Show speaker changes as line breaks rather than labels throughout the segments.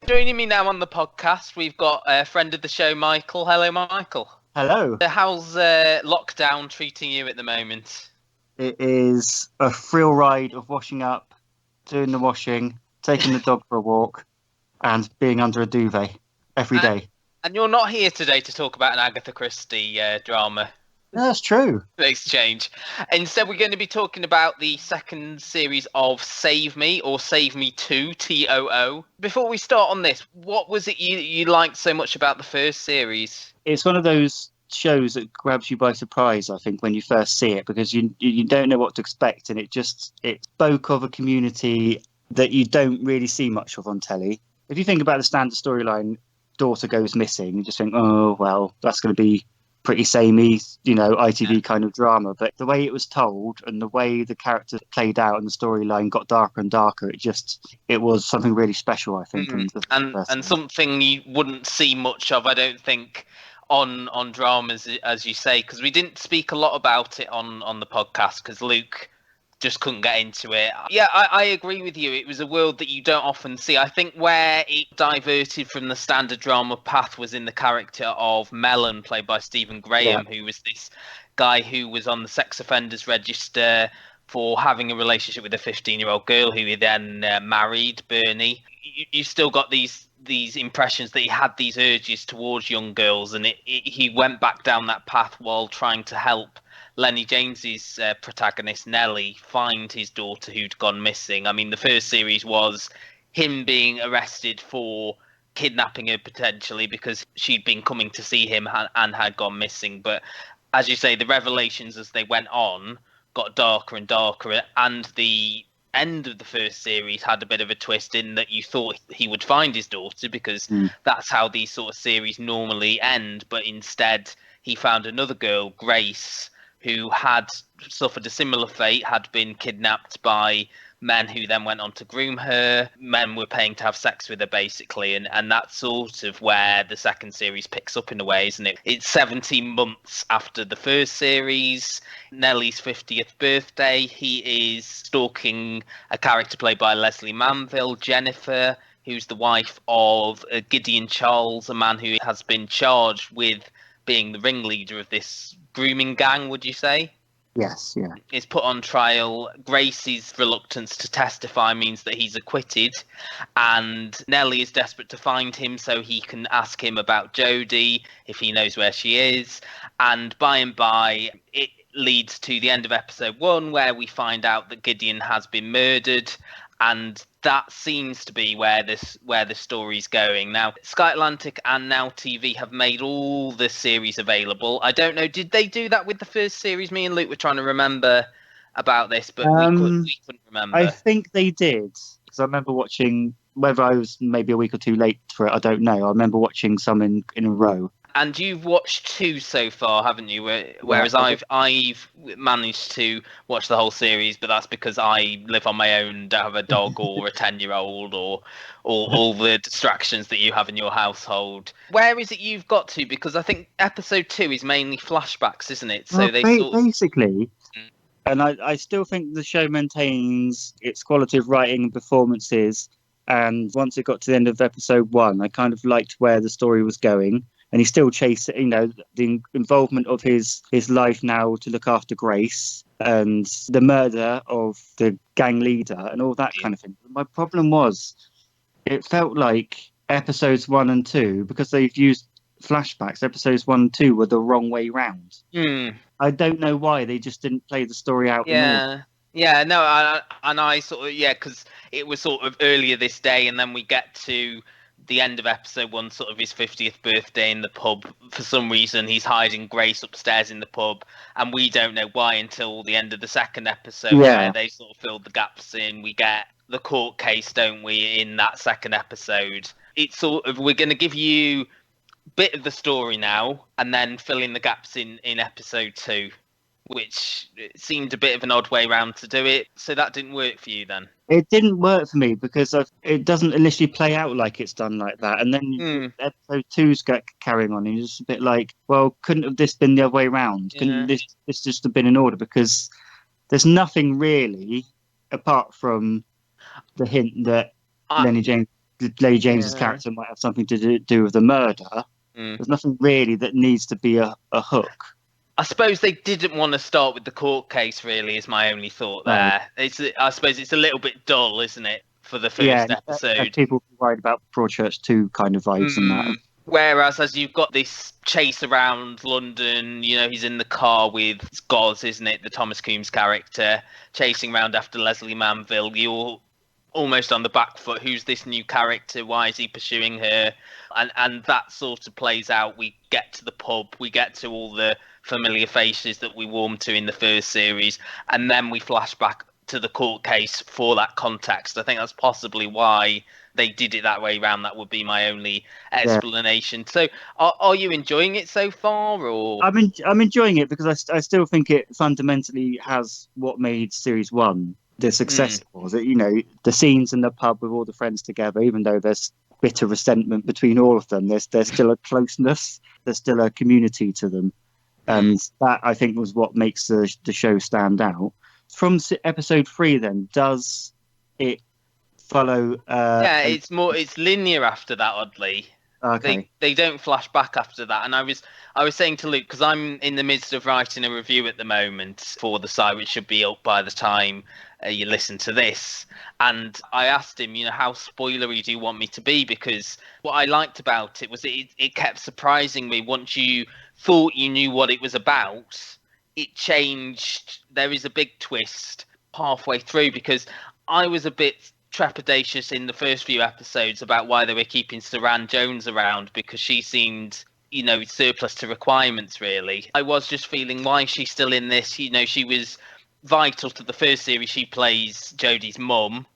Joining me now on the podcast, we've got a friend of the show, Michael. Hello, Michael.
Hello.
How's lockdown treating you at the moment?
It is a thrill ride of washing up, doing the washing, taking the dog for a walk, and being under a duvet every
And,
day.
and you're not here today to talk about an Agatha Christie drama.
That's true.
Exchange. Instead, we're going to be talking about the second series of Save Me, or Save Me 2, TOO. Before we start on this, what was it you liked so much about the first series?
It's one of those shows that grabs you by surprise, I think, when you first see it, because you don't know what to expect, and it spoke of a community that you don't really see much of on telly. If you think about the standard storyline, daughter goes missing, you just think, oh, well, that's going to be pretty samey, ITV kind of drama. But the way it was told and the way the characters played out and the storyline got darker and darker, it was something really special, I think.
And something you wouldn't see much of, I don't think, on dramas, as you say, because we didn't speak a lot about it on the podcast because Luke just couldn't get into it. Yeah, I agree with you. It was a world that you don't often see. I think where it diverted from the standard drama path was in the character of Mellon, played by Stephen Graham, who was this guy who was on the sex offenders register for having a relationship with a 15-year-old girl who he then married, Bernie. You still got these impressions that he had these urges towards young girls, and he went back down that path while trying to help Lennie James's protagonist, Nellie, find his daughter who'd gone missing. I mean, the first series was him being arrested for kidnapping her potentially because she'd been coming to see him and had gone missing. But as you say, the revelations as they went on got darker and darker, and the end of the first series had a bit of a twist in that you thought he would find his daughter because that's how these sort of series normally end, but instead he found another girl, Grace, who had suffered a similar fate, had been kidnapped by men who then went on to groom her. Men were paying to have sex with her, basically, and that's sort of where the second series picks up in a way, isn't it? It's 17 months after the first series, Nellie's 50th birthday. He is stalking a character played by Leslie Manville, Jennifer, who's the wife of Gideon Charles, a man who has been charged with being the ringleader of this grooming gang, would you say?
Yes, yeah.
Is put on trial. Gracie's reluctance to testify means that he's acquitted, and Nellie is desperate to find him so he can ask him about Jodie, if he knows where she is, and by it leads to the end of episode 1 where we find out that Gideon has been murdered, and that seems to be where the story's going. Now, Sky Atlantic and Now TV have made all the series available. I don't know, did they do that with the first series? Me and Luke were trying to remember about this, but we couldn't remember.
I think they did, because I remember watching, whether I was maybe a week or two late for it, I don't know. I remember watching some in a row.
And you've watched 2 so far, haven't you? Whereas I've managed to watch the whole series, but that's because I live on my own, don't have a dog or a 10-year-old or all the distractions that you have in your household. Where is it you've got to? Because I think episode 2 is mainly flashbacks, isn't it? So
basically, and I still think the show maintains its quality of writing and performances. And once it got to the end of episode 1, I kind of liked where the story was going. And he still chased, the involvement of his life now to look after Grace and the murder of the gang leader and all that kind of thing. My problem was, it felt like episodes 1 and 2, because they've used flashbacks, episodes 1 and 2 were the wrong way round. I don't know why they just didn't play the story out.
Yeah, no, I sort of, because it was sort of earlier this day, and then we get to the end of episode 1, sort of his 50th birthday in the pub. For some reason, he's hiding Grace upstairs in the pub, and we don't know why until the end of the second episode, where they sort of filled the gaps in. We get the court case, don't we, in that second episode. It's sort of, we're going to give you a bit of the story now, and then fill in the gaps in episode 2, which seemed a bit of an odd way round to do it. So that didn't work for you then?
It didn't work for me because it doesn't initially play out like it's done like that. And then episode 2's carrying on. And you're just a bit like, well, couldn't have this been the other way around? Couldn't this just have been in order? Because there's nothing really, apart from the hint that Lennie James Lennie James's character might have something to do with the murder. There's nothing really that needs to be a hook.
I suppose they didn't want to start with the court case, really, is my only thought there. I suppose it's a little bit dull, isn't it, for the first episode?
And people worried about Broadchurch 2 kind of vibes and that.
Whereas, as you've got this chase around London, he's in the car with Goz, isn't it, the Thomas Coombs character, chasing around after Leslie Manville. You're almost on the back foot. Who's this new character? Why is he pursuing her? And that sort of plays out. We get to the pub. We get to all the familiar faces that we warmed to in the first series. And then we flash back to the court case for that context. I think that's possibly why they did it that way around. That would be my only explanation. So are you enjoying it so far? Or
I'm enjoying it because I still think it fundamentally has what made Series 1 the success it was. The scenes in the pub with all the friends together, even though there's bitter resentment between all of them, there's still a closeness, there's still a community to them. And that, I think, was what makes the show stand out. From episode 3, then, does it follow?
It's linear after that. Oddly,
okay.
They don't flash back after that. And I was saying to Luke, because I'm in the midst of writing a review at the moment for the site, which should be up by the time you listen to this. And I asked him, how spoilery do you want me to be? Because what I liked about it was it kept surprising me. Once you thought you knew what it was about, it changed. There is a big twist halfway through, because I was a bit trepidatious in the first few episodes about why they were keeping Saran Jones around, because she seemed, surplus to requirements, really. I was just feeling, why is she still in this? She was vital to the first series. She plays Jodie's mum,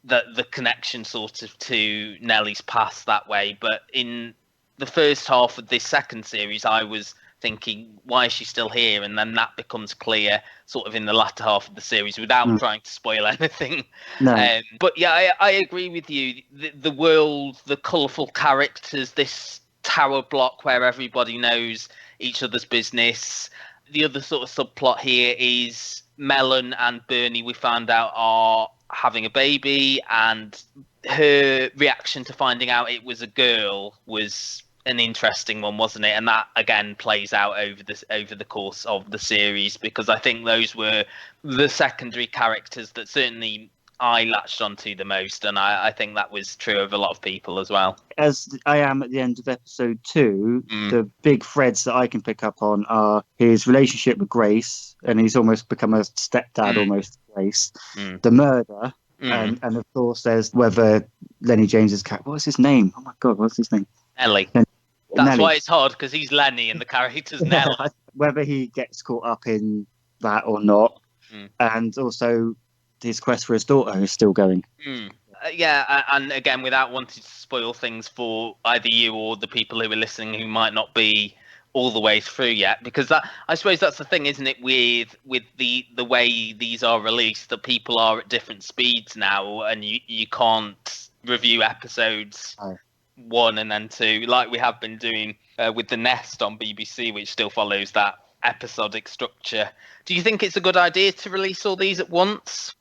the connection sort of to Nellie's past that way. But in the first half of this second series, I was thinking, why is she still here? And then that becomes clear sort of in the latter half of the series, without trying to spoil anything.
No.
But yeah, I agree with you. The world, the colourful characters, this tower block where everybody knows each other's business. The other sort of subplot here is Melon and Bernie, we found out, are having a baby, and her reaction to finding out it was a girl was an interesting one, wasn't it? And that again plays out over the course of the series, because I think those were the secondary characters that certainly I latched onto the most, and I think that was true of a lot of people as well.
As I am at the end of episode 2, the big threads that I can pick up on are his relationship with Grace, and he's almost become a stepdad almost to Grace, the murder, and of course there's whether Lennie James's cat, what's his name? Oh my God, what's his name?
Ellie. That's why it's hard, because he's Lennie and the character's Nellie.
Whether he gets caught up in that or not, and also his quest for his daughter is still going.
And again, without wanting to spoil things for either you or the people who are listening who might not be all the way through yet, because I suppose that's the thing, isn't it, with the way these are released, that people are at different speeds now, and you can't review episodes 1 and then 2 like we have been doing with The Nest on BBC, which still follows that episodic structure. Do you think it's a good idea to release all these at once?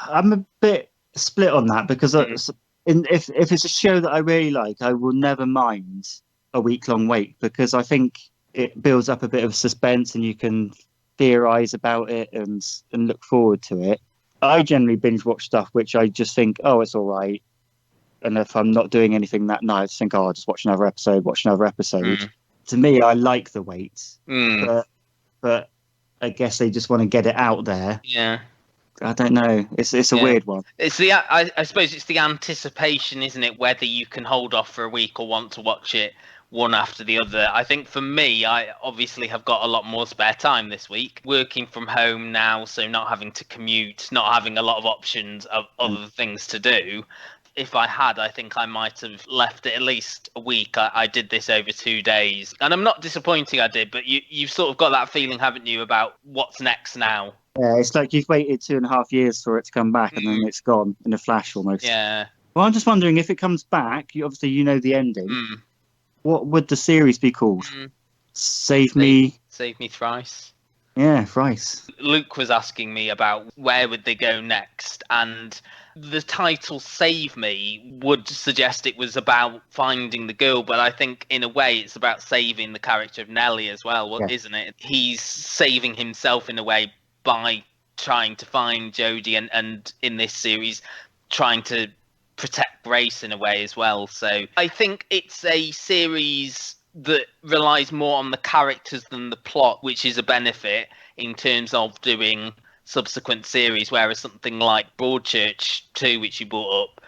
I'm a bit split on that, because if it's a show that I really like, I will never mind a week-long wait, because I think it builds up a bit of suspense and you can theorize about it and look forward to it. I generally binge watch stuff which I just think, oh, it's all right. And if I'm not doing anything that night, I just think, oh, I'll just watch another episode. To me, I like the wait. But I guess they just want to get it out there.
Yeah.
I don't know. It's a weird one.
It's I suppose it's the anticipation, isn't it? Whether you can hold off for a week or want to watch it one after the other. I think for me, I obviously have got a lot more spare time this week, working from home now, so not having to commute, not having a lot of options of other things to do. If I had, I think I might have left it at least a week. I did this over 2 days, and I'm not disappointing I did, but you've sort of got that feeling, haven't you, about what's next now?
Yeah, it's like you've waited 2.5 years for it to come back, and then it's gone in a flash almost.
Yeah.
Well, I'm just wondering, if it comes back, you know the ending. What would the series be called? Save Me
Thrice.
Yeah, thrice.
Luke was asking me about where would they go next, and the title Save Me would suggest it was about finding the girl, but I think in a way it's about saving the character of Nellie as well,
Yeah.
isn't it? He's saving himself in a way by trying to find Jodie, and in this series trying to protect Grace in a way as well. So I think it's a series that relies more on the characters than the plot, which is a benefit in terms of doing subsequent series, whereas something like Broadchurch 2, which you brought up,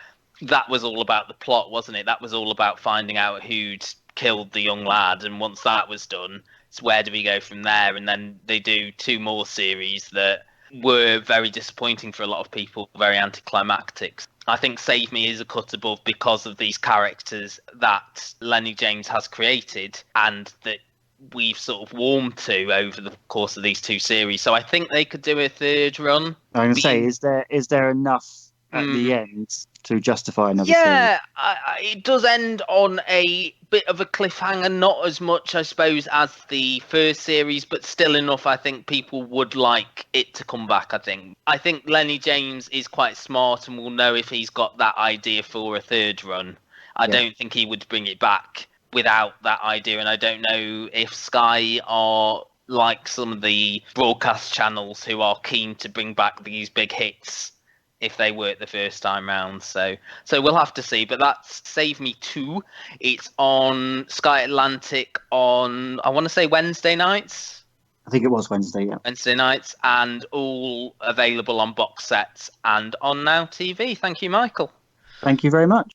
that was all about the plot, wasn't it? That was all about finding out who'd killed the young lad, and once that was done, it's where do we go from there? And then they do 2 more series that were very disappointing for a lot of people, very anticlimactic. I think Save Me is a cut above because of these characters that Lennie James has created and that we've sort of warmed to over the course of these 2 series. So I think they could do a 3rd run.
I'm going to say, is there enough at the end to justify another series?
Yeah, it does end on a bit of a cliffhanger, not as much, I suppose, as the first series, but still enough. I think people would like it to come back. I think Lennie James is quite smart and will know if he's got that idea for a 3rd run. I don't think he would bring it back without that idea, and I don't know if Sky are like some of the broadcast channels who are keen to bring back these big hits if they work the first time round. So we'll have to see. But that's Save Me 2. It's on Sky Atlantic on, I want to say, Wednesday nights.
I think it was Wednesday, yeah.
Wednesday nights, and all available on box sets and on Now TV. Thank you, Michael.
Thank you very much.